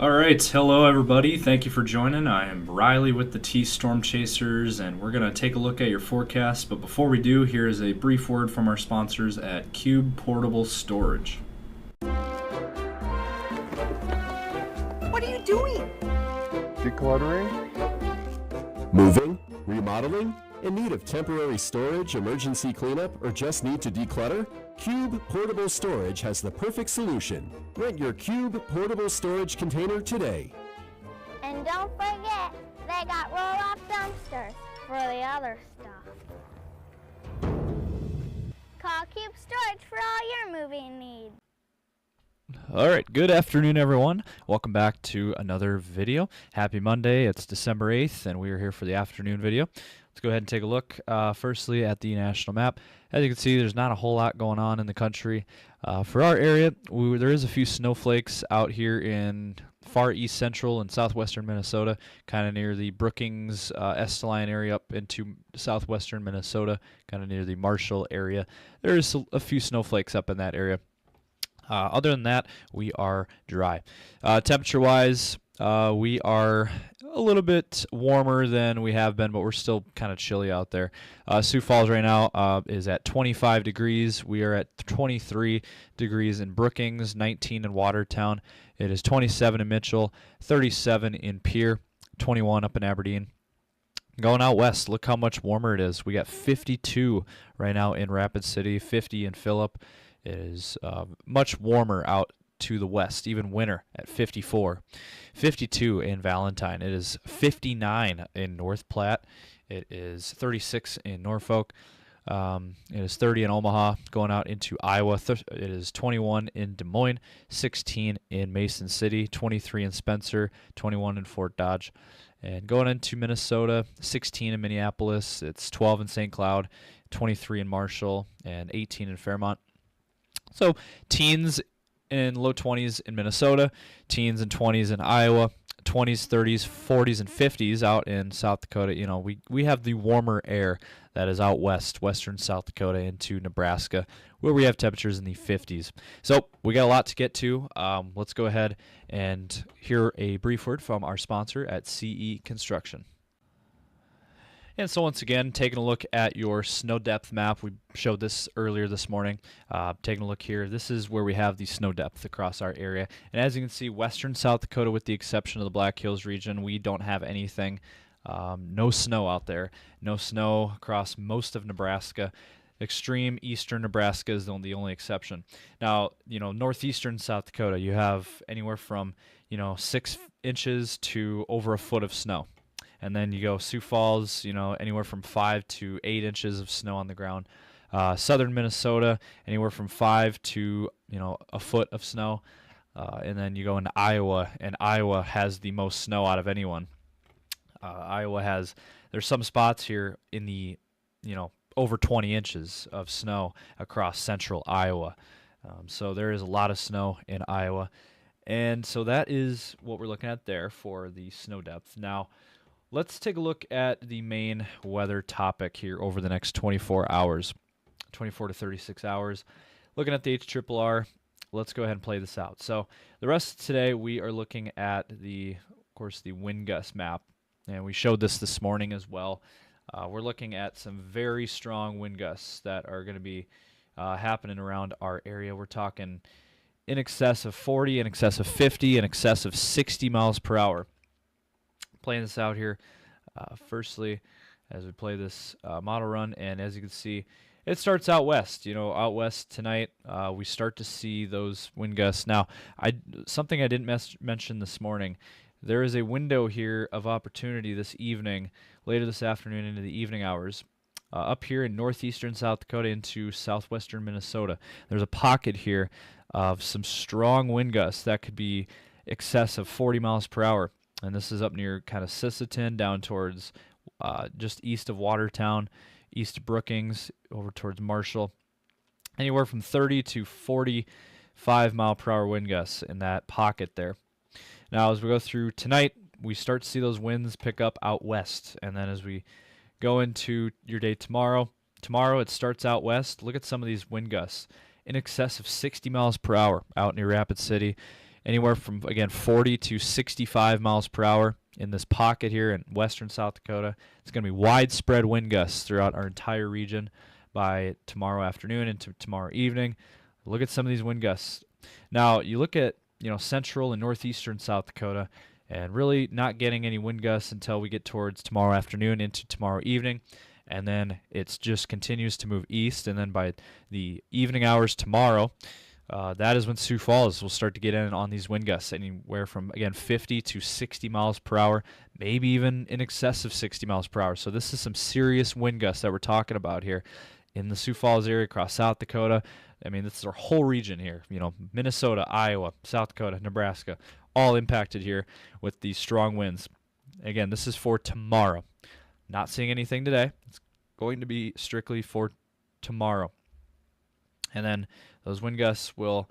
All right, hello everybody. Thank you for joining. I am Riley with the T Storm Chasers, and we're going to take a look at your forecast. But before we do, here is a brief word from our sponsors at Cube Portable Storage. What are you doing? Decluttering? Moving? Remodeling? In need of temporary storage, emergency cleanup, or just need to declutter? Cube Portable Storage has the perfect solution. Rent your Cube Portable Storage container today. And don't forget, they got roll-off dumpsters for the other stuff. Call Cube Storage for all your moving needs. All right, good afternoon, everyone. Welcome back to another video. Happy Monday. It's December 8th, and we are here for the afternoon video. Let's go ahead and take a look firstly at the national map. As you can see, there's not a whole lot going on in the country. For our area, there is a few snowflakes out here in far east central and southwestern Minnesota, kind of near the Brookings, Estline area up into southwestern Minnesota, kind of near the Marshall area. There is a few snowflakes up in that area. Other than that, we are dry. Temperature-wise, we are a little bit warmer than we have been, but we're still kind of chilly out there. Sioux Falls right now is at 25 degrees. We are at 23 degrees in Brookings, 19 in Watertown. It is 27 in Mitchell, 37 in Pierre, 21 up in Aberdeen. Going out west, look how much warmer it is. We got 52 right now in Rapid City, 50 in Phillip. It is much warmer out to the west, even winter at 54. 52 in Valentine. It is 59 in North Platte. It is 36 in Norfolk. It is 30 in Omaha. Going out into Iowa, it is 21 in Des Moines, 16 in Mason City, 23 in Spencer, 21 in Fort Dodge. And going into Minnesota, 16 in Minneapolis. It's 12 in St. Cloud, 23 in Marshall, and 18 in Fairmont. So teens in low 20s in Minnesota, teens and 20s in Iowa, 20s, 30s, 40s, and 50s out in South Dakota. You know, we have the warmer air that is out west, western South Dakota into Nebraska, where we have temperatures in the 50s. So we got a lot to get to. Let's go ahead and hear a brief word from our sponsor at CE Construction. And so once again, taking a look at your snow depth map. We showed this earlier this morning. Taking a look here, this is where we have the snow depth across our area. And as you can see, western South Dakota, with the exception of the Black Hills region, we don't have anything. No snow out there. No snow across most of Nebraska. Extreme eastern Nebraska is the only exception. Now, northeastern South Dakota, you have anywhere from, 6 inches to over a foot of snow. And then you go Sioux Falls, anywhere from 5 to 8 inches of snow on the ground. Southern Minnesota, anywhere from 5 to, a foot of snow. And then you go into Iowa, and Iowa has the most snow out of anyone. There's some spots here in the, over 20 inches of snow across central Iowa. So there is a lot of snow in Iowa. And so that is what we're looking at there for the snow depth. Now, let's take a look at the main weather topic here over the next 24 hours, 24 to 36 hours. Looking at the HRRR, let's go ahead and play this out. So the rest of today, we are looking at of course, the wind gust map, and we showed this morning as well. We're looking at some very strong wind gusts that are going to be happening around our area. We're talking in excess of 40, in excess of 50, in excess of 60 miles per hour. Playing this out here firstly as we play this model run, and as you can see, it starts out west. Out west tonight, we start to see those wind gusts. Now, something I didn't mention this morning, there is a window here of opportunity this evening, later this afternoon into the evening hours, up here in northeastern South Dakota into southwestern Minnesota. There's a pocket here of some strong wind gusts that could be excess of 40 miles per hour. And this is up near kind of Sisseton, down towards just east of Watertown, east of Brookings, over towards Marshall. Anywhere from 30 to 45 mile per hour wind gusts in that pocket there. Now, as we go through tonight, we start to see those winds pick up out west. And then as we go into your day tomorrow it starts out west. Look at some of these wind gusts in excess of 60 miles per hour out near Rapid City. anywhere from, again, 40 to 65 miles per hour in this pocket here in western South Dakota. It's going to be widespread wind gusts throughout our entire region by tomorrow afternoon into tomorrow evening. Look at some of these wind gusts. Now, you look at, central and northeastern South Dakota, and really not getting any wind gusts until we get towards tomorrow afternoon into tomorrow evening. And then it just continues to move east, and then by the evening hours tomorrow, that is when Sioux Falls will start to get in on these wind gusts, anywhere from, again, 50 to 60 miles per hour, maybe even in excess of 60 miles per hour. So this is some serious wind gusts that we're talking about here in the Sioux Falls area, across South Dakota. I mean, this is our whole region here, Minnesota, Iowa, South Dakota, Nebraska, all impacted here with these strong winds. Again, this is for tomorrow. Not seeing anything today. It's going to be strictly for tomorrow. And then those wind gusts will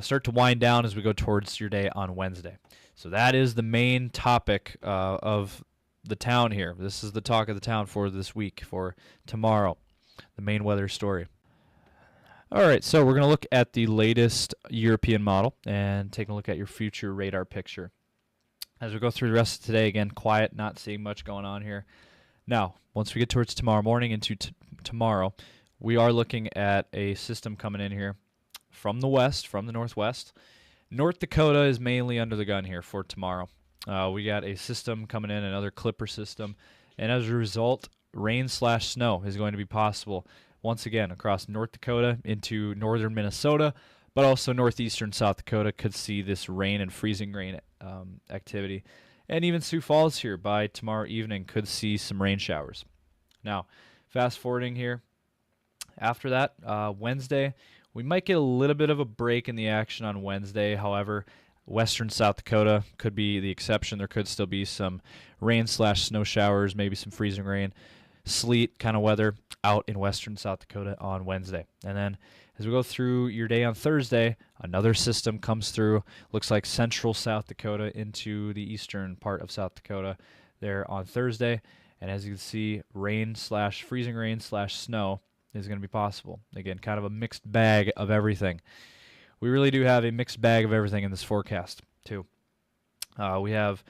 start to wind down as we go towards your day on Wednesday. So that is the main topic of the town here. This is the talk of the town for this week, for tomorrow, the main weather story. All right, so we're going to look at the latest European model and take a look at your future radar picture. As we go through the rest of today, again, quiet, not seeing much going on here. Now, once we get towards tomorrow morning into tomorrow, we are looking at a system coming in here from the west, from the northwest. North Dakota is mainly under the gun here for tomorrow. We got a system coming in, another clipper system, and as a result, rain/snow is going to be possible once again across North Dakota into northern Minnesota, but also northeastern South Dakota could see this rain and freezing rain activity. And even Sioux Falls here by tomorrow evening could see some rain showers. Now, fast forwarding here, after that, Wednesday, we might get a little bit of a break in the action on Wednesday. However, western South Dakota could be the exception. There could still be some rain/snow showers, maybe some freezing rain, sleet kind of weather out in western South Dakota on Wednesday. And then as we go through your day on Thursday, another system comes through. Looks like central South Dakota into the eastern part of South Dakota there on Thursday. And as you can see, rain/freezing rain/snow is going to be possible. Again, kind of a mixed bag of everything. We really do have a mixed bag of everything in this forecast, too. We have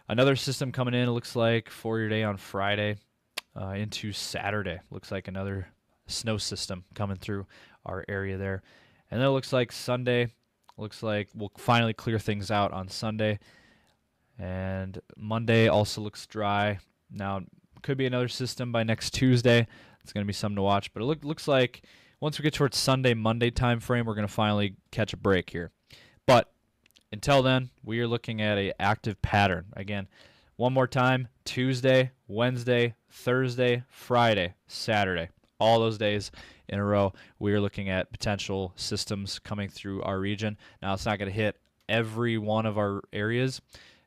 another system coming in, it looks like, for your day on Friday into Saturday. Looks like another snow system coming through our area there. And then it looks like Sunday, looks like we'll finally clear things out on Sunday. And Monday also looks dry. Now, could be another system by next Tuesday. It's going to be something to watch. But it looks like once we get towards Sunday, Monday time frame, we're going to finally catch a break here. But until then, we are looking at an active pattern. Again, one more time, Tuesday, Wednesday, Thursday, Friday, Saturday. All those days in a row, we are looking at potential systems coming through our region. Now, it's not going to hit every one of our areas.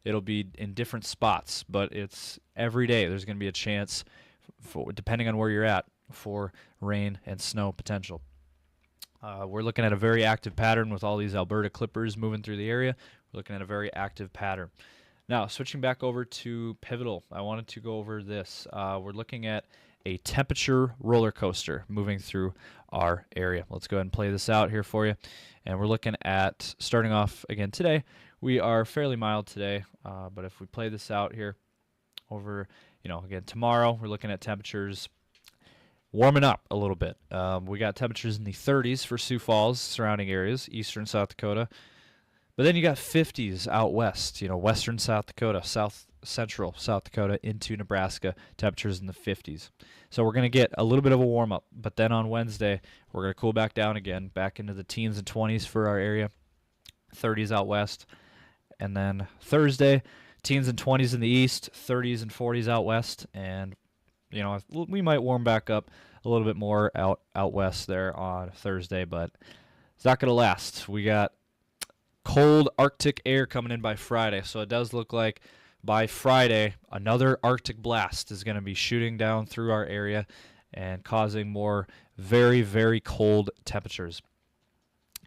It'll be in different spots, but it's every day there's going to be a chance, for, depending on where you're at, for rain and snow potential. We're looking at a very active pattern with all these Alberta clippers moving through the area. We're looking at a very active pattern. Now, switching back over to Pivotal, I wanted to go over this. We're looking at a temperature roller coaster moving through our area. Let's go ahead and play this out here for you. And we're looking at, starting off again today, we are fairly mild today, but if we play this out here over, again, tomorrow, we're looking at temperatures warming up a little bit. We got temperatures in the 30s for Sioux Falls, surrounding areas, eastern South Dakota. But then you got 50s out west, western South Dakota, central South Dakota into Nebraska, temperatures in the 50s. So we're going to get a little bit of a warm-up, but then on Wednesday, we're going to cool back down again, back into the teens and 20s for our area, 30s out west. And then Thursday, teens and 20s in the east, 30s and 40s out west, and we might warm back up a little bit more out west there on Thursday, but it's not going to last. We got cold Arctic air coming in by Friday, so it does look like by Friday another Arctic blast is going to be shooting down through our area and causing more very, very cold temperatures.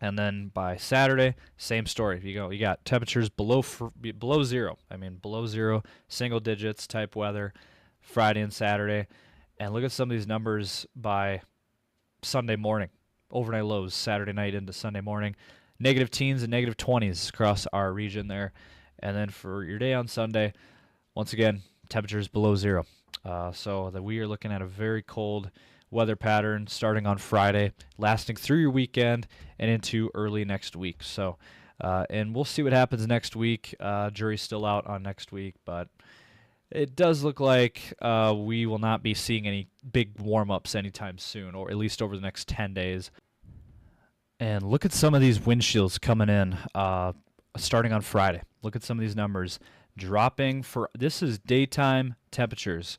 And then by Saturday, same story. You got temperatures below zero. Below zero, single digits type weather Friday and Saturday. And look at some of these numbers by Sunday morning. Overnight lows Saturday night into Sunday morning. negative teens and negative 20s across our region there. And then for your day on Sunday, once again, temperatures below zero. So that we are looking at a very cold weather pattern starting on Friday, lasting through your weekend and into early next week. So, and we'll see what happens next week. Jury's still out on next week, but it does look like we will not be seeing any big warm-ups anytime soon, or at least over the next 10 days. And look at some of these wind chills coming in starting on Friday. Look at some of these numbers dropping for, this is daytime temperatures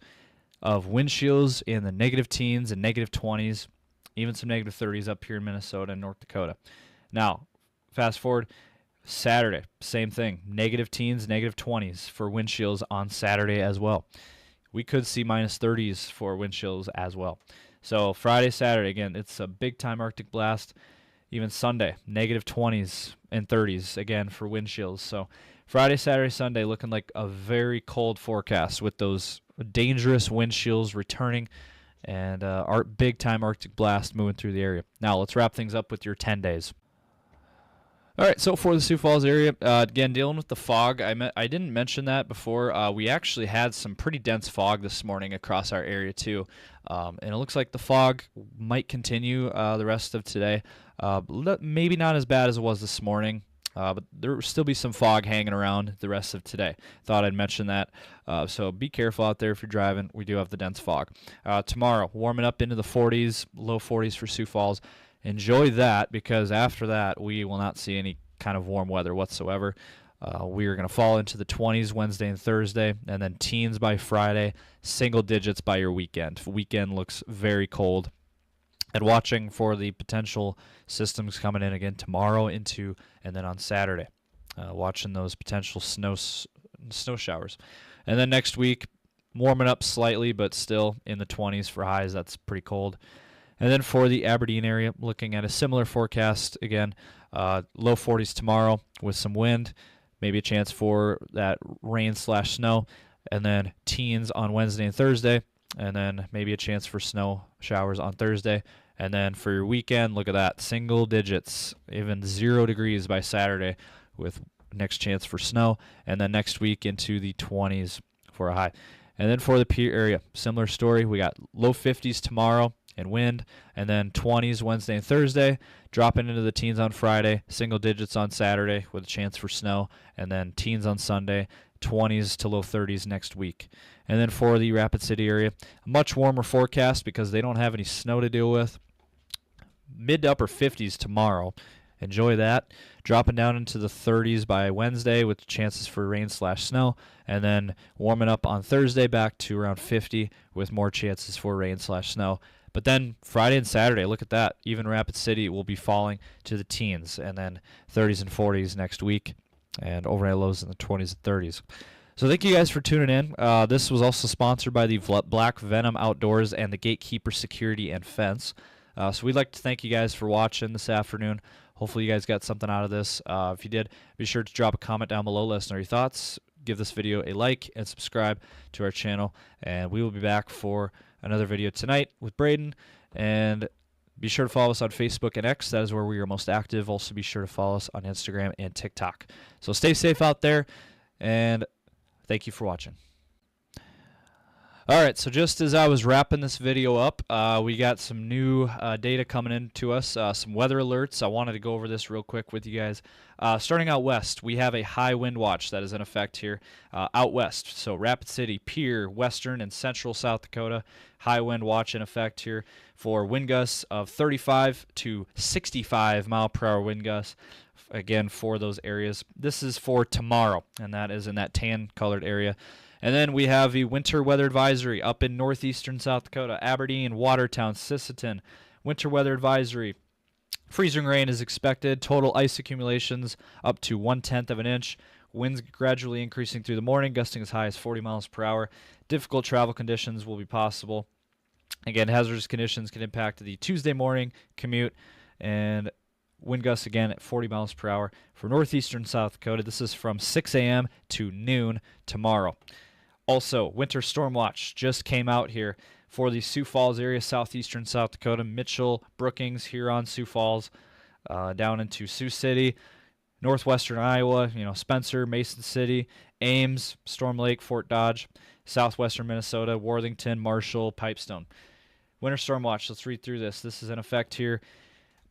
of wind chills in the negative teens and negative 20s, even some negative 30s up here in Minnesota and North Dakota. Now, fast forward, Saturday, same thing, negative teens, negative 20s for wind chills on Saturday as well. We could see minus 30s for wind chills as well. So Friday, Saturday, again, it's a big-time Arctic blast. Even Sunday, negative 20s and 30s, again, for wind chills. So Friday, Saturday, Sunday, looking like a very cold forecast with those dangerous wind chills returning and our big-time Arctic blast moving through the area. Now, let's wrap things up with your 10 days. All right, so for the Sioux Falls area, again, dealing with the fog, I didn't mention that before. We actually had some pretty dense fog this morning across our area, too. And it looks like the fog might continue the rest of today. Maybe not as bad as it was this morning, but there will still be some fog hanging around the rest of today. Thought I'd mention that. So be careful out there if you're driving. We do have the dense fog. Tomorrow, warming up into the 40s, low 40s for Sioux Falls. Enjoy that, because after that, we will not see any kind of warm weather whatsoever. We are going to fall into the 20s Wednesday and Thursday, and then teens by Friday, single digits by your weekend. The weekend looks very cold. And watching for the potential systems coming in again tomorrow and then on Saturday. Watching those potential snow showers. And then next week, warming up slightly, but still in the 20s for highs. That's pretty cold. And then for the Aberdeen area, looking at a similar forecast again, low 40s tomorrow with some wind, maybe a chance for that rain/snow, and then teens on Wednesday and Thursday, and then maybe a chance for snow showers on Thursday. And then for your weekend, look at that, single digits, even 0 degrees by Saturday with next chance for snow, and then next week into the 20s for a high. And then for the Pierre area, similar story. We got low 50s tomorrow and wind, and then 20s Wednesday and Thursday, dropping into the teens on Friday, single digits on Saturday with a chance for snow, and then teens on Sunday, 20s to low 30s next week. And then for the Rapid City area, a much warmer forecast because they don't have any snow to deal with. Mid to upper 50s tomorrow. Enjoy that. Dropping down into the 30s by Wednesday with chances for rain/snow, and then warming up on Thursday back to around 50 with more chances for rain/snow. But then Friday and Saturday, look at that. Even Rapid City will be falling to the teens, and then 30s and 40s next week, and overnight lows in the 20s and 30s. So thank you guys for tuning in. This was also sponsored by the Black Venom Outdoors and the Gatekeeper Security and Fence. So we'd like to thank you guys for watching this afternoon. Hopefully you guys got something out of this. If you did, be sure to drop a comment down below. Let us know your thoughts. Give this video a like and subscribe to our channel. And we will be back for another video tonight with Braden. And be sure to follow us on Facebook and X. That is where we are most active. Also be sure to follow us on Instagram and TikTok. So stay safe out there, and thank you for watching. All right, so just as I was wrapping this video up, we got some new data coming in to us, some weather alerts. I wanted to go over this real quick with you guys. Starting out west, we have a high wind watch that is in effect here out west. So Rapid City, Pierre, western, and central South Dakota, high wind watch in effect here for wind gusts of 35 to 65 mile per hour wind gusts. Again, for those areas. This is for tomorrow, and that is in that tan-colored area. And then we have a winter weather advisory up in northeastern South Dakota, Aberdeen, Watertown, Sisseton. Winter weather advisory. Freezing rain is expected. Total ice accumulations up to 1/10 of an inch. Winds gradually increasing through the morning, gusting as high as 40 miles per hour. Difficult travel conditions will be possible. Again, hazardous conditions can impact the Tuesday morning commute, and wind gusts again at 40 miles per hour for northeastern South Dakota. This is from 6 a.m. to noon tomorrow. Also, winter storm watch just came out here for the Sioux Falls area, southeastern South Dakota, Mitchell, Brookings, Huron, Sioux Falls. down into Sioux City, northwestern Iowa, Spencer, Mason City, Ames, Storm Lake, Fort Dodge, southwestern Minnesota, Worthington, Marshall, Pipestone. Winter storm watch. Let's read through this. This is in effect here.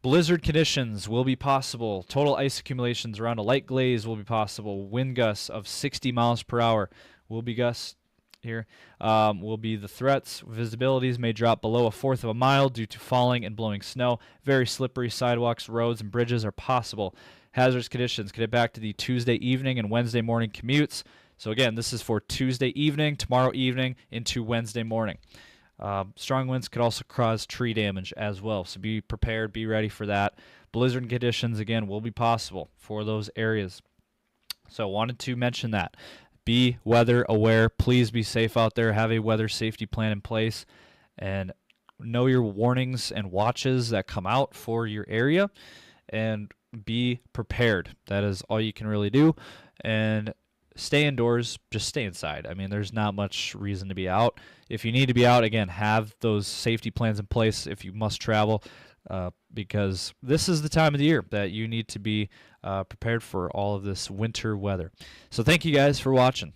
Blizzard conditions will be possible. Total ice accumulations around a light glaze will be possible. Wind gusts of 60 miles per hour will be gusts here. Will be the threats. Visibilities may drop below 1/4 of a mile due to falling and blowing snow. Very slippery sidewalks, roads, and bridges are possible. Hazardous conditions. Get it back to the Tuesday evening and Wednesday morning commutes. So again, this is for Tuesday evening, tomorrow evening, into Wednesday morning. Strong winds could also cause tree damage as well, so be prepared, be ready for that. Blizzard conditions, again, will be possible for those areas. So wanted to mention that. Be weather aware. Please be safe out there. Have a weather safety plan in place, and know your warnings and watches that come out for your area, and be prepared. That is all you can really do. And stay indoors, just stay inside. I mean, there's not much reason to be out. If you need to be out, again, have those safety plans in place if you must travel, because this is the time of the year that you need to be prepared for all of this winter weather. So thank you guys for watching.